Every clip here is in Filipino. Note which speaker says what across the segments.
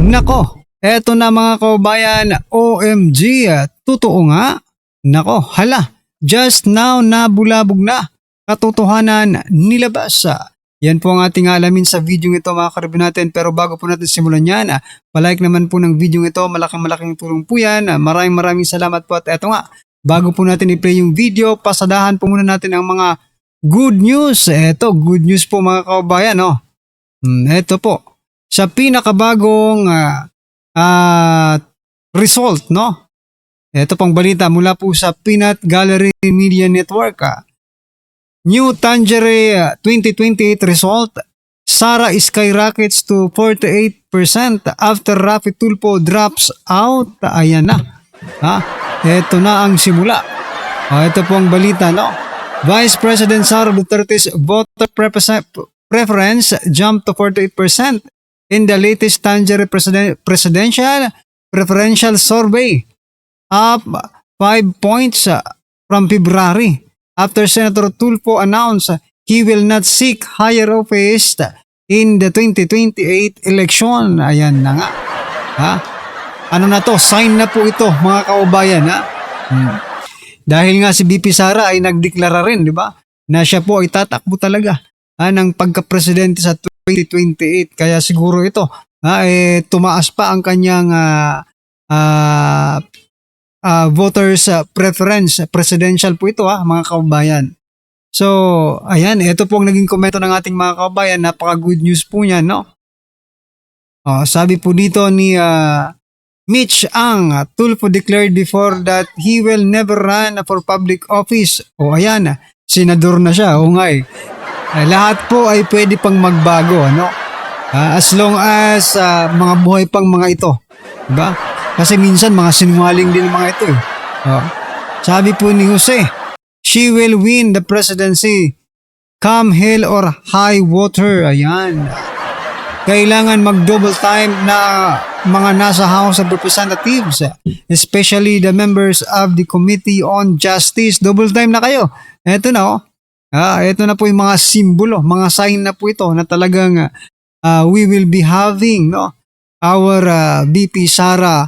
Speaker 1: Nako, eto na mga kababayan, OMG, totoo nga. Nako, hala, just now nabulabog na. Katotohanan nilabas. Yan po ang ating alamin sa video ito mga karibin natin. Pero bago po natin simulan yan, palike naman po ng video ito. Malaking tulong po yan. Maraming salamat po. At eto nga, bago po natin i-play yung video, pasadahan po muna natin ang mga good news. Eto, good news po mga kababayan. Oh. Eto po. Sa pinakabagong result, no? Ito pang balita mula po sa Peanut Gallery Media Network. New Tangerine 2028 result, Sara skyrockets to 48% after Rafi Tulfo drops out. Ayan na. Ito na ang simula. Ito po ang balita, no? Vice President Sara Duterte's voter preference jumped to 48% in the latest Tangerine presidential preferential survey, up 5 points from February after Senator Tulfo announced he will not seek higher office in the 2028 election. Ayan na nga. Ano na to? Sign na po ito mga kaubayan. Dahil nga si BP Sara ay nagdeklara rin, di ba? Na siya po ay tatakbo talaga ng pagka-presidente sa 2028. Kaya siguro ito tumaas pa ang kanyang voters preference. Presidential po ito mga kababayan. So, ayan, ito po ang naging komento ng ating mga kababayan. Napaka good news po niyan, no? Sabi po dito ni Mitch Ang, Tulfo declared before that he will never run for public office. Ayan, senador na siya. Nga lahat po ay pwede pang magbago, ano? As long as mga buhay pang mga ito. Diba? Kasi minsan mga sinungaling din mga ito. Sabi po ni Jose, she will win the presidency come hell or high water. Ayan. Kailangan mag-double time na mga nasa House of Representatives, especially the members of the Committee on Justice. Double time na kayo. Eto na ito na po yung mga simbolo, mga sign na po ito na talagang we will be having our BP Sara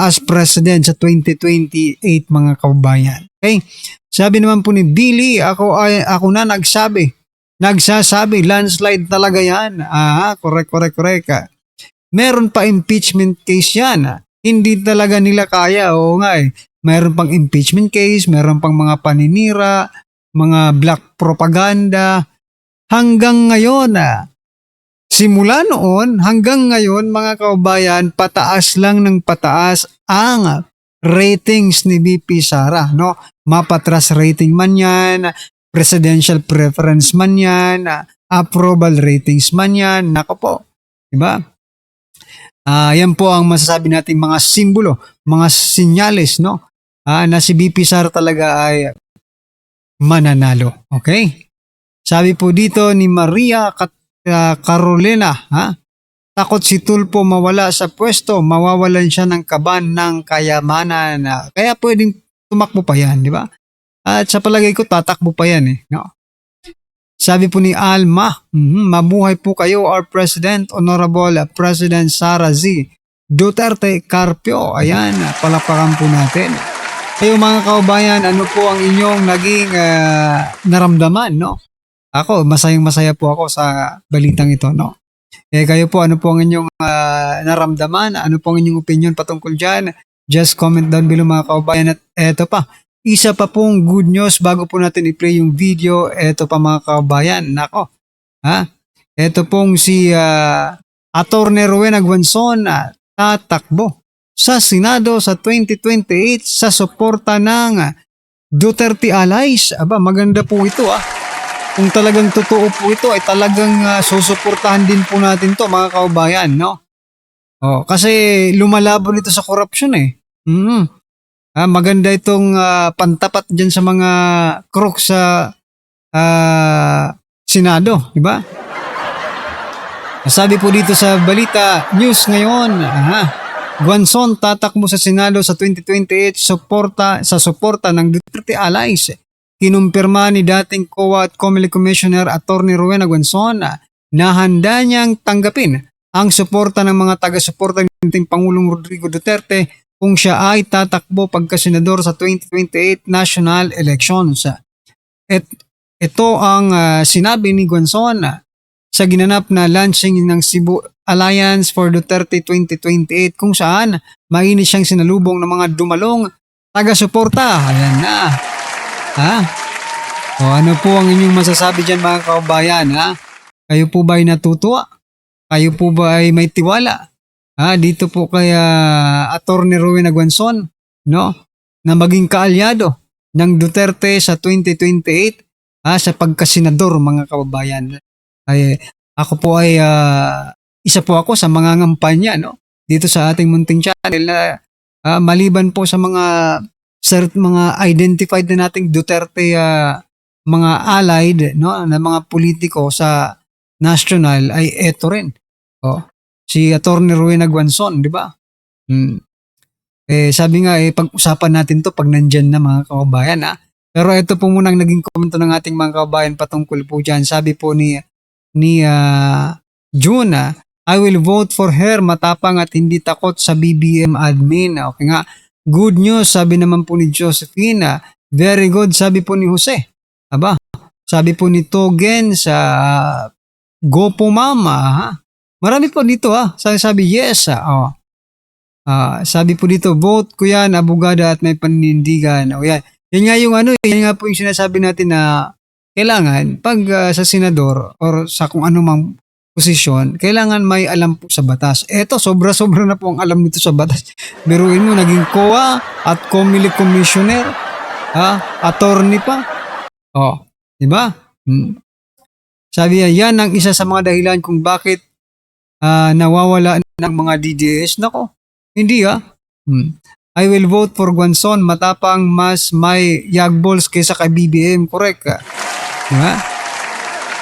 Speaker 1: as president sa 2028 mga kababayan. Okay? Sabi naman po ni Billy, ako na nagsasabi, landslide talaga yan. Correct. Meron pa impeachment case yan. Hindi talaga nila kaya. Oo nga Meron pang impeachment case, meron pang mga paninira, mga black propaganda. Hanggang ngayon, simula noon hanggang ngayon mga kababayan, pataas lang ng pataas ang ratings ni BP Sara. No? Mapatras rating man yan, presidential preference man yan, approval ratings man yan. Nako po. Diba? Yan po ang masasabi natin mga simbolo, mga sinyales, no? Na si BP Sara talaga ay mananalo. Okay? Sabi po dito ni Maria Carolina, takot si Tulfo mawala sa pwesto, mawawalan siya ng kaban ng kayamanan. Kaya pwedeng tumakbo pa yan, di ba? At sa palagay ko, tatakbo pa yan no? Sabi po ni Alma, mabuhay po kayo, our President, Honorable President Sara Z. Duterte Carpio. Ayan, palakpakan po natin. Kayo mga kaubayan, ano po ang inyong naging naramdaman, no? Ako, masayang-masaya po ako sa balitang ito, no? Kayo po, ano po ang inyong naramdaman? Ano po ang inyong opinion patungkol dyan? Just comment down below mga kaubayan. At eto pa, isa pa pong good news bago po natin i-play yung video. Eto pa mga kaubayan, nako. Eto pong si Atty. Rowena Guanzon tatakbo sa Senado sa 2028 sa suporta ng Duterte allies. Maganda po ito Kung talagang totoo po ito ay talagang susuportahan din po natin to mga kaubayan, no? Kasi lumalabon ito sa corruption maganda itong pantapat dyan sa mga crook sa Senado, di ba? Sabi po dito sa balita news ngayon, Guanzon tatakbo sa Senado sa 2028 sa suporta ng Duterte allies. Kinumpirma ni dating COA at COMELEC Commissioner Atty. Rowena Guanzon na handa niyang tanggapin ang suporta ng mga taga-suporta ng Pangulong Rodrigo Duterte kung siya ay tatakbo pagka-senador sa 2028 national elections. At ito ang sinabi ni Guanzon sa ginanap na launching ng Cebu Alliance for Duterte 2028 kung saan mainit siyang sinalubong ng mga dumalong taga-suporta. Ayan na. Ha? O ano po ang inyong masasabi dyan mga kababayan? Ha? Kayo po ba ay natutuwa? Kayo po ba ay may tiwala? Dito po kay Attorney Rowena Guanzon, no? Na maging kaalyado ng Duterte sa 2028 sa pagkasenador mga kababayan. Ay ako po ay isa po ako sa mga ngampanya, no? Dito sa ating munting channel na maliban po sa mga identified na nating Duterte mga allied, no, na mga politiko sa national ay eto rin. Si Attorney Rowena Guanzon, di ba? Sabi nga pag-usapan natin to pag nandyan na mga kababayan. Pero ito po muna ang naging komento ng ating mga kababayan patungkol po dyan. Sabi po ni June, I will vote for her, matapang at hindi takot sa BBM admin. Okay nga. Good news, sabi naman po ni Josephine. Very good, sabi po ni Jose. Sabi po ni Togen sa Go po Mama. Marami po dito sabi yes. Sabi po dito, vote ko yan, abogada at may panindigan. Yan. Yan nga yung yan nga po yung sinasabi natin na kailangan pag sa senador or sa kung anumang posisyon, kailangan may alam po sa batas. Eto, sobra-sobra na po ang alam nito sa batas. Biruin mo, naging COA at COMELEC commissioner, attorney pa. Di ba? Sabi yan ang isa sa mga dahilan kung bakit nawawala ng mga DDS. Nako, hindi I will vote for Guanzon, matapang, mas may yagbols kaysa kay BBM. Correct. Diba?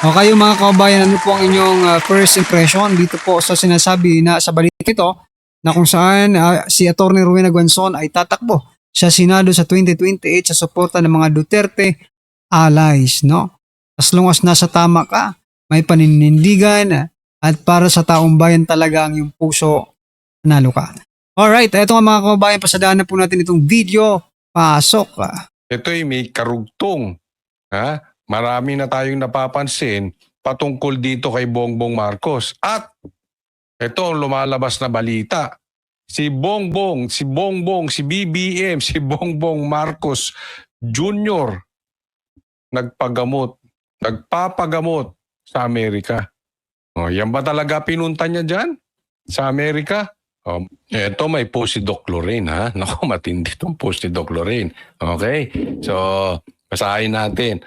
Speaker 1: O kayo mga kababayan, ano po ang inyong first impression dito po sa sinasabi na sa balita ito na kung saan si Attorney Rowena Guanzon ay tatakbo sa Senado sa 2028 sa suporta ng mga Duterte allies, no? As long as nasa tama ka, may paninindigan at para sa taong bayan talaga ang iyong puso, nanalo ka. Alright, eto nga mga kababayan, pasadaan na po natin itong video. Pasok.
Speaker 2: Ito'y may karugtong. Marami na tayong napapansin patungkol dito kay Bongbong Marcos. At ito ang lumalabas na balita. Si Bongbong, si BBM, si Bongbong Marcos Jr. nagpapagamot sa Amerika. Yan ba talaga pinunta niya dyan? Sa Amerika? Ito may post si Doc Lorraine Naku, matindi itong post si Doc Lorraine. Okay? So, basahin natin.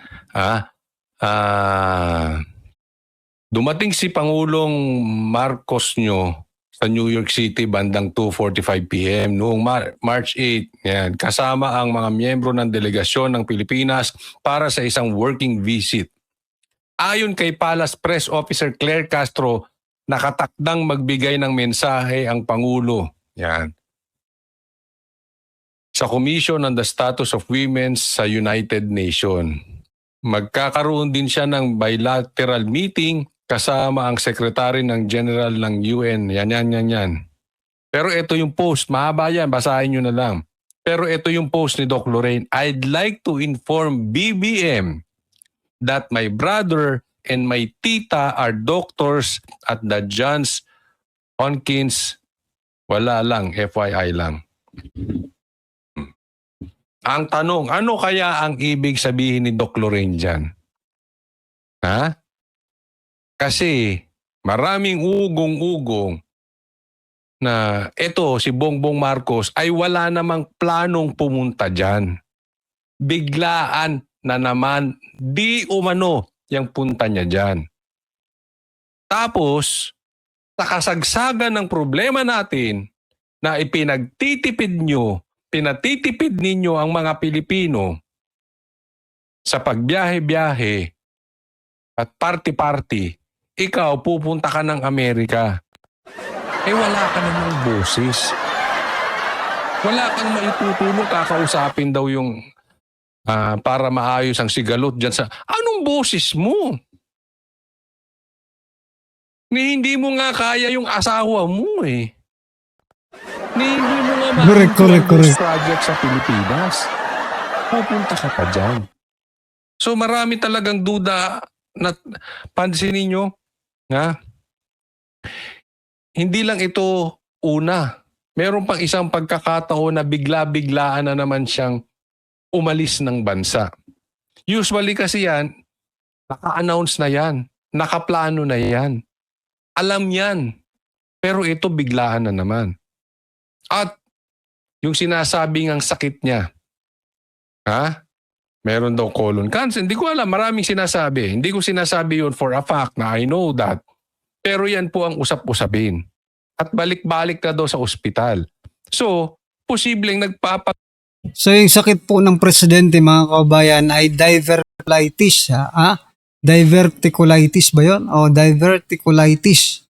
Speaker 2: Dumating si Pangulong Marcos nyo sa New York City bandang 2:45 p.m. noong March 8. Yan, kasama ang mga miyembro ng delegasyon ng Pilipinas para sa isang working visit. Ayon kay Palace Press Officer Claire Castro, nakatakdang magbigay ng mensahe ang Pangulo. Yan. Sa Commission on the Status of Women sa United Nations. Magkakaroon din siya ng bilateral meeting kasama ang Secretary ng General ng UN. Yan. Pero ito yung post. Mahaba yan. Basahin nyo na lang. Pero ito yung post ni Doc Lorraine. I'd like to inform BBM that my brother and my tita are doctors at the Johns Hopkins. Wala lang, FYI lang. Ang tanong, ano kaya ang ibig sabihin ni Doc Lorraine dyan? Kasi maraming ugong-ugong na ito si Bongbong Marcos ay wala namang planong pumunta dyan. Biglaan na naman, di umano yung punta niya dyan. Tapos, sa kasagsagan ng problema natin na pinatitipid ninyo ang mga Pilipino sa pagbiyahe-biyahe at party-party, ikaw pupunta ka ng Amerika. Wala ka namang boses. Wala kang maitutulong, kakausapin daw yung para maayos ang sigalot dyan sa... Anong boses mo? Ni hindi mo nga kaya yung asawa mo eh. Ni hindi mo nga
Speaker 1: Correct, correct, correct.
Speaker 2: project sa Pilipinas. Pupunta ka pa dyan. So marami talagang duda na pansinin nyo, nga, hindi lang ito una. Meron pang isang pagkakataon na bigla-biglaan na naman siyang umalis ng bansa. Usually kasi yan, naka-announce na yan, nakaplano na yan. Alam yan. Pero ito biglaan na naman. At yung sinasabing ang sakit niya, meron daw colon cancer. Hindi ko alam, maraming sinasabi. Hindi ko sinasabi yun for a fact na I know that. Pero yan po ang usap-usapin. At balik-balik na daw sa ospital. So, posibleng
Speaker 1: So yung sakit po ng presidente mga kababayan ay diverticulitis. Diverticulitis ba yun? O diverticulitis.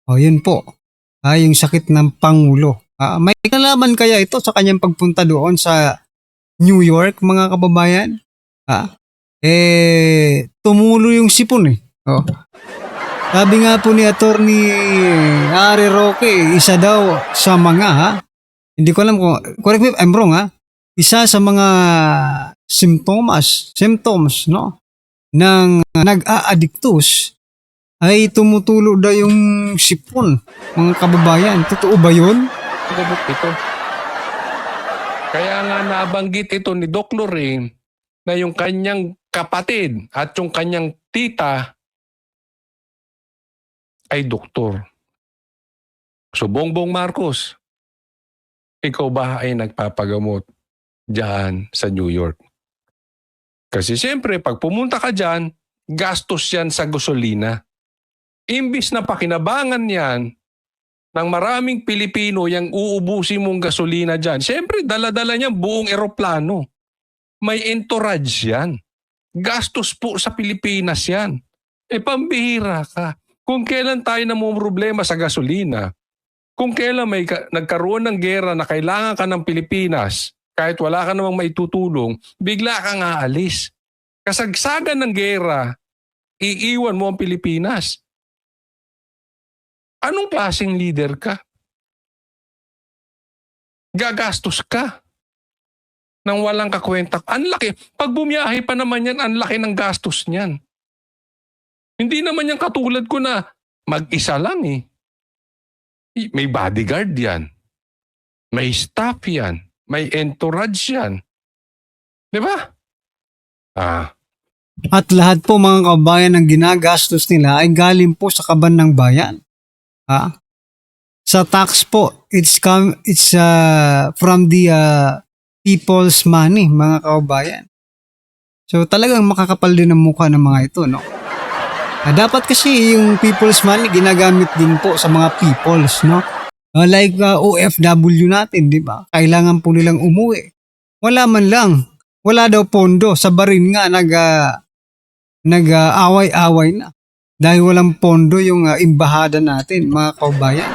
Speaker 1: O yun po. Yung sakit ng Pangulo. May kalaman kaya ito sa kanyang pagpunta doon sa New York mga kababayan? Tumulo yung sipon eh. Sabi nga po ni Attorney Harry Roque, isa daw sa mga, hindi ko alam kung, correct me if I'm wrong isa sa mga symptoms no, ng nag-a-addictus ay tumutulo daw yung sipon, mga kababayan. Totoo ba yun?
Speaker 2: ito. Kaya nga nabanggit ito ni Doc Lorraine na yung kanyang kapatid at yung kanyang tita ay doktor. So Bongbong Marcos, ikaw ba ay nagpapagamot dyan sa New York? Kasi siyempre, pag pumunta ka dyan, gastos yan sa gasolina. Imbis na pakinabangan yan ng maraming Pilipino yung uubusin mong gasolina dyan, siyempre, dala-dala niya buong eroplano. May entourage yan. Gastos po sa Pilipinas yan. Pambihira ka. Kung kailan tayo namumroblema sa gasolina, kung kailan may nagkaroon ng gera na kailangan ka ng Pilipinas, kahit wala ka namang maitutulong, bigla kang aalis. Kasagsagan ng gera, iiwan mo ang Pilipinas. Anong klaseng leader ka? Gagastos ka nang walang kakwenta. Ang laki. Pag bumiyahe pa naman yan, ang laki ng gastos niyan. Hindi naman yan katulad ko na mag-isa lang eh. May bodyguard yan. May staff yan. May entourage yan. Di ba?
Speaker 1: At lahat po mga kabayan ng ginagastos nila ay galing po sa kaban ng bayan. Sa tax po, it's from the people's money, mga kabayan. So talagang makakapal din ang mukha ng mga ito, no? Dapat kasi yung people's money ginagamit din po sa mga peoples, no? Like OFW natin, di ba? Kailangan po nilang umuwi. Wala man lang. Wala daw pondo. Sa Barin nga nag-away-away na. Dahil walang pondo yung imbahada natin, mga kaubayan.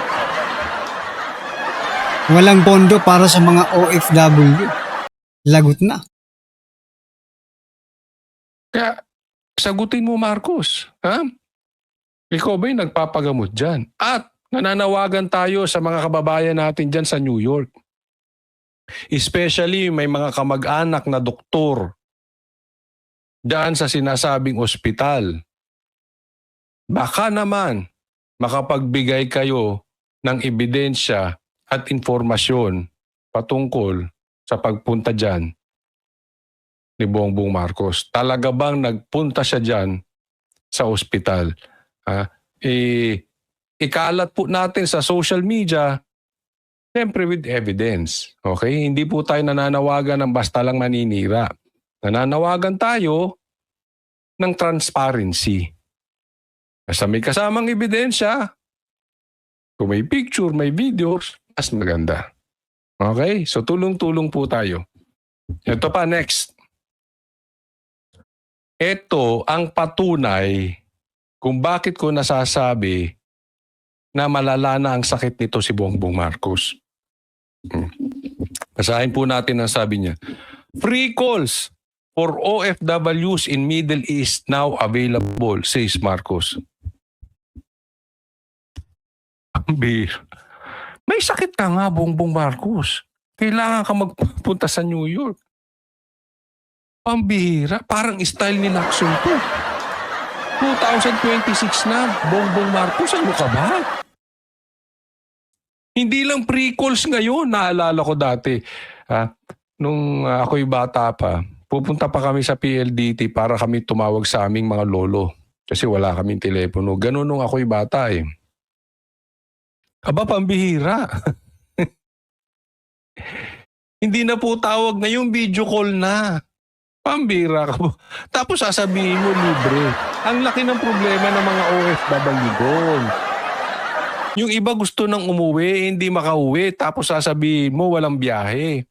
Speaker 1: Walang pondo para sa mga OFW. Lagot na.
Speaker 2: Kaya, sagutin mo Marcos. Ikaw ba'y nagpapagamot dyan? At nananawagan tayo sa mga kababayan natin dyan sa New York. Especially may mga kamag-anak na doktor dyan sa sinasabing ospital. Baka naman makapagbigay kayo ng ebidensya at informasyon patungkol sa pagpunta dyan ni Bongbong Marcos. Talaga bang nagpunta siya dyan sa ospital? Ikalat po natin sa social media, siyempre with evidence. Okay? Hindi po tayo nananawagan ng basta lang maninira. Nananawagan tayo ng transparency. Basta may kasamang ebidensya, kung may picture, may videos, mas maganda. Okay? So tulong-tulong po tayo. Ito pa, next. Ito ang patunay kung bakit ko nasasabi na malala na ang sakit nito si Bongbong Marcos. Basahin po natin ang sabi niya. Free calls for OFWs in Middle East now available, says Marcos. Pambihira. May sakit ka nga, Bongbong Marcos. Kailangan ka magpunta sa New York. Pambihira. Parang style ni Lacson to. 2026 na, Bongbong Marcos, ano ka ba? Hindi lang pre-calls ngayon, naalala ko dati. Nung ako'y bata pa, pupunta pa kami sa PLDT para kami tumawag sa aming mga lolo. Kasi wala kaming telepono. Ganun nung ako'y bata eh. Aba, pambihira. Hindi na po tawag ngayon, video call na. Pambihira ka po. Tapos sasabihin mo libre. Ang laki ng problema ng mga OFW doon. Yung iba gusto nang umuwi, hindi makauwi. Tapos sasabihin mo walang biyahe.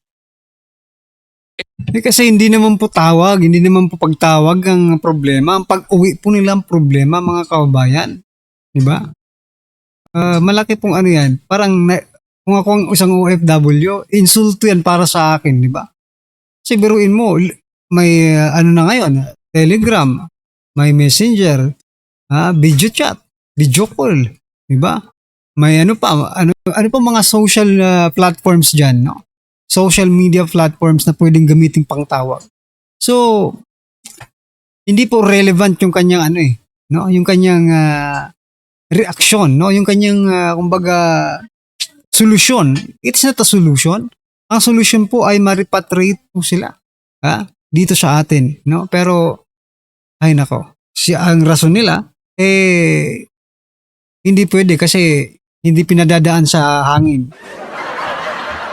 Speaker 1: Kasi hindi naman po tawag, hindi naman po pagtawag ang problema. Ang pag-uwi po nila ang problema, mga kababayan. Diba? Malaki pong ano yan. Parang kung ako ang isang OFW, insulto yan para sa akin, di ba? Kasi biruin mo, may ano na ngayon, Telegram, may Messenger, video chat, video call, di ba? May ano pa mga social platforms diyan, no? Social media platforms na pwedeng gamitin pang tawag. So, hindi po relevant yung kanyang ano no? Yung kanyang reaction, no? Yung kanyang kumbaga solution. It's not a solution. Ang solution po ay ma-repatriate po sila dito sa atin, no? Pero ay nako, ang rason nila hindi pwede kasi hindi pinadadaan sa hangin.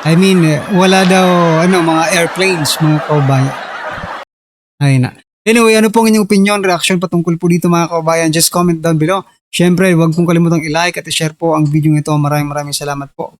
Speaker 1: I mean, wala daw mga airplanes, mga kaubayan. Ay na. Anyway, ano pong inyong opinion, reaction patungkol po dito mga kaubayan? Just comment down below. Syempre, huwag pong kalimutang i-like at i-share po ang video ito. Maraming salamat po.